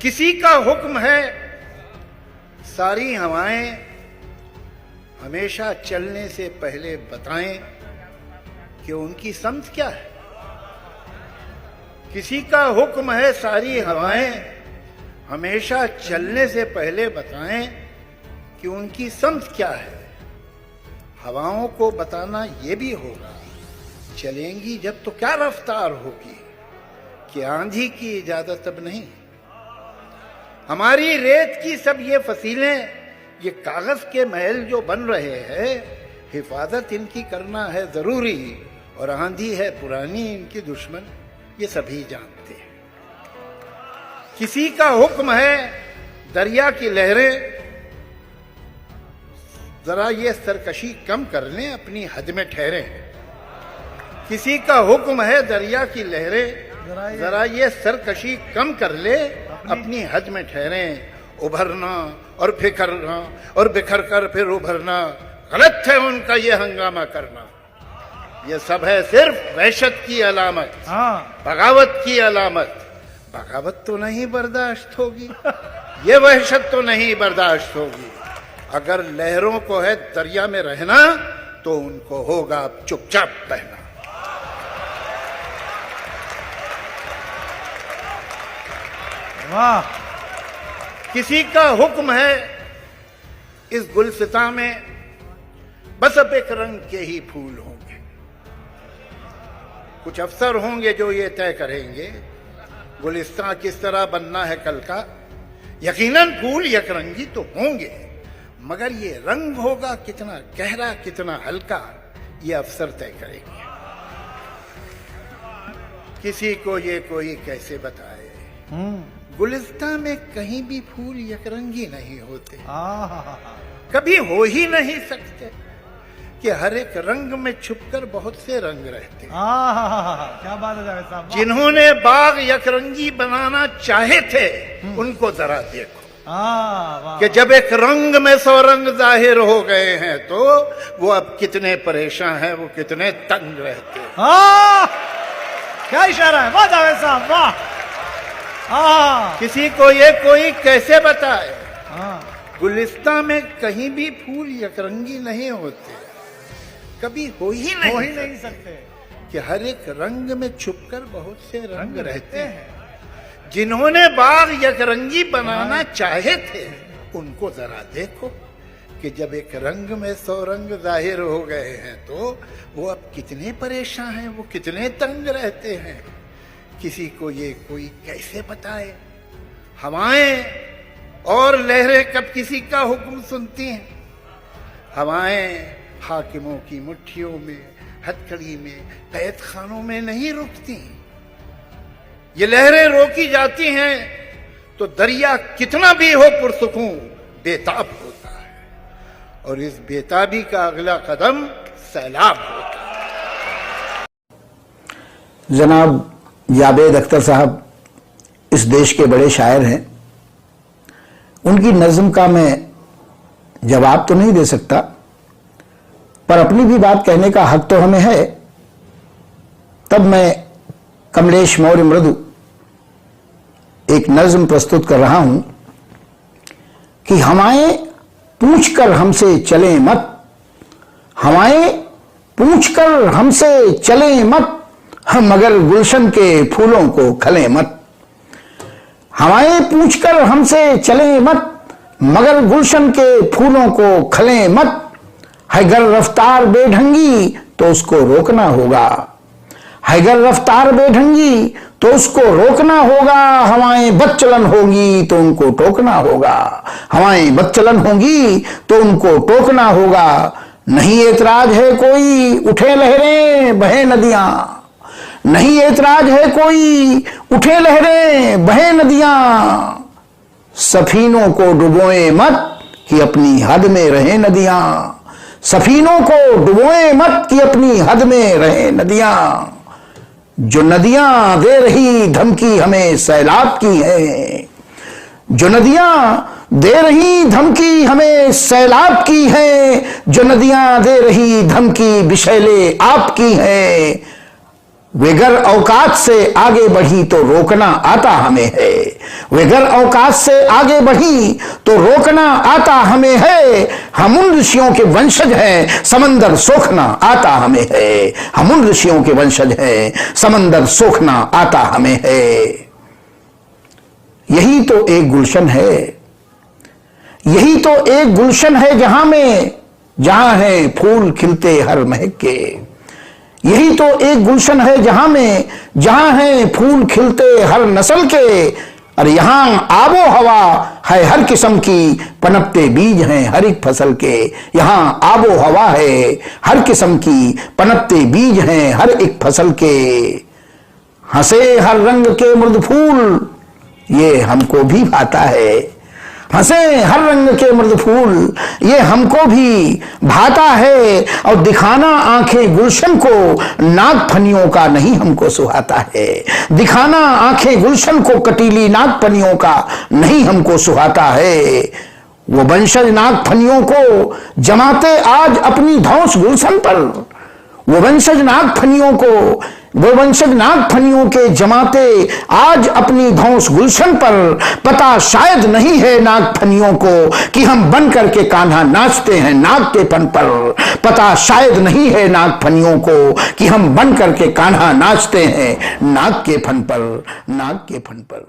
किसी का हुक्म है सारी हवाएं हमेशा चलने से पहले बताएं कि उनकी समझ क्या है। किसी का हुक्म है सारी हवाएं हमेशा चलने से पहले बताएं कि उनकी समझ क्या है। हवाओं को बताना ये भी होगा चलेंगी जब तो क्या रफ्तार होगी कि आंधी की इजाजत अब नहीं। हमारी रेत की सब ये फसीलें, ये कागज के महल जो बन रहे हैं, हिफाजत इनकी करना है जरूरी। और आंधी है पुरानी इनकी दुश्मन, ये सभी जानते हैं। किसी का हुक्म है दरिया की लहरें जरा ये सरकशी कम कर लें, अपनी हद में ठहरे। किसी का हुक्म है दरिया की लहरें जरा ये सरकशी कम कर ले, अपनी हद में ठहरे। उभरना और फिकरना और बिखर कर फिर उभरना, गलत है उनका ये हंगामा करना। ये सब है सिर्फ वहशत की अलामत, बगावत की अलामत। बगावत तो नहीं बर्दाश्त होगी, ये वहशत तो नहीं बर्दाश्त होगी। अगर लहरों को है दरिया में रहना तो उनको होगा अब चुपचाप बहना। वाह। किसी का हुक्म है इस गुलसिता में बस अब एक रंग के ही फूल होंगे। कुछ अफसर होंगे जो ये तय करेंगे गुलिस्तां किस तरह बनना है कल का। यकीनन फूल यकरंगी तो होंगे, मगर ये रंग होगा कितना गहरा कितना हल्का, ये अफसर तय करेंगे। किसी को ये कोई कैसे बताए गुलिस्तां में कहीं भी फूल यकरंगी नहीं होते, कभी हो ही नहीं सकते कि हर एक रंग में छुपकर बहुत से रंग रहते। क्या बात है जावेद साहब। जिन्होंने बाग यकरंगी बनाना चाहे थे उनको जरा देखो कि जब एक रंग में 100 रंग जाहिर हो गए हैं तो वो अब कितने परेशान हैं, वो कितने तंग रहते हैं। क्या इशारा है, वाह जावेद साहब वाह। किसी को ये कोई कैसे बताए गुलिस्तां में कहीं भी फूल यकरंगी नहीं होते, कभी हो ही नहीं सकते कि हर एक रंग में छुपकर बहुत से रंग रहते हैं। जिन्होंने बाग यकरंगी बनाना चाहे थे उनको जरा देखो कि जब एक रंग में 100 रंग जाहिर हो गए हैं तो वो अब कितने परेशान हैं, वो कितने तंग रहते हैं। किसी को ये कोई कैसे बताए। हवाएं और लहरें कब किसी का हुक्म सुनती हैं। हवाएं हाकिमों की मुट्ठियों में, हथकड़ी में, कैद खानों में नहीं रुकती। ये लहरें रोकी जाती हैं तो दरिया कितना भी हो पुरसुकून बेताब होता है, और इस बेताबी का अगला कदम सैलाब होता है। जनाब जावेद अख्तर साहब इस देश के बड़े शायर हैं। उनकी नज्म का मैं जवाब तो नहीं दे सकता, पर अपनी भी बात कहने का हक तो हमें है। तब मैं कमलेश मौर्य मृदु एक नज्म प्रस्तुत कर रहा हूं कि हवाएं पूछकर हमसे चलें मत, हवाएं पूछकर हमसे चलें मत, हम मगर गुलशन के फूलों को खलें मत। हवाएं पूछकर हमसे चलें मत, मगर गुलशन के फूलों को खलें मत। है गर रफ्तार बेढंगी तो उसको रोकना होगा, है गर रफ्तार बेढंगी तो उसको रोकना होगा। हवाएं बदचलन होगी तो उनको टोकना होगा, हवाएं बदचलन होगी तो उनको टोकना होगा। नहीं एतराज है कोई उठे लहरें बहे नदियां, नहीं एतराज है कोई उठे लहरें बहे नदियां। सफीनों को डुबोए मत कि अपनी हद में रहे नदियां, सफीनों को डुबोए मत कि अपनी हद में रहे नदियां। जो नदियां दे रही धमकी हमें सैलाब की है, जो नदियां दे रही धमकी हमें सैलाब की है, जो नदियां दे रही धमकी बिशैले आपकी है। बेगर औकात से आगे बढ़ी तो रोकना आता हमें है, बेगर औकात से आगे बढ़ी तो रोकना आता हमें है। हम उन ऋषियों के वंशज हैं, समंदर सोखना आता हमें है। हम उन ऋषियों के वंशज हैं, समंदर सोखना आता हमें है। यही तो एक गुलशन है, यही तो एक गुलशन है जहां है फूल खिलते हर महक के। यही तो एक गुलशन है जहां है फूल खिलते हर नस्ल के। और यहां आबो हवा है हर किस्म की, पनपते बीज हैं हर एक फसल के। यहां आबो हवा है हर किस्म की, पनपते बीज हैं हर एक फसल के। हंसे हर रंग के मृद फूल, ये हमको भी भाता है। हंसे हर रंग के मृद फूल, ये हमको भी भाता है। और दिखाना आंखें गुलशन को, नाग फनियों का नहीं हमको सुहाता है। दिखाना आंखें गुलशन को, कटीली नाग फनियों का नहीं हमको सुहाता है। वो वंशज नाग फनियों को जमाते आज अपनी धौंस गुलशन पर। वो वंशज नाग फनियों को, वो वंशज नाग फनियों के जमाते आज अपनी धौंस गुलशन पर। पता शायद नहीं है नाग फनियों को कि हम बन करके कान्हा नाचते हैं नाग के फन पर। पता शायद नहीं है नाग फनियों को कि हम बन करके कान्हा नाचते हैं नाग के फन पर, नाग के फन पर।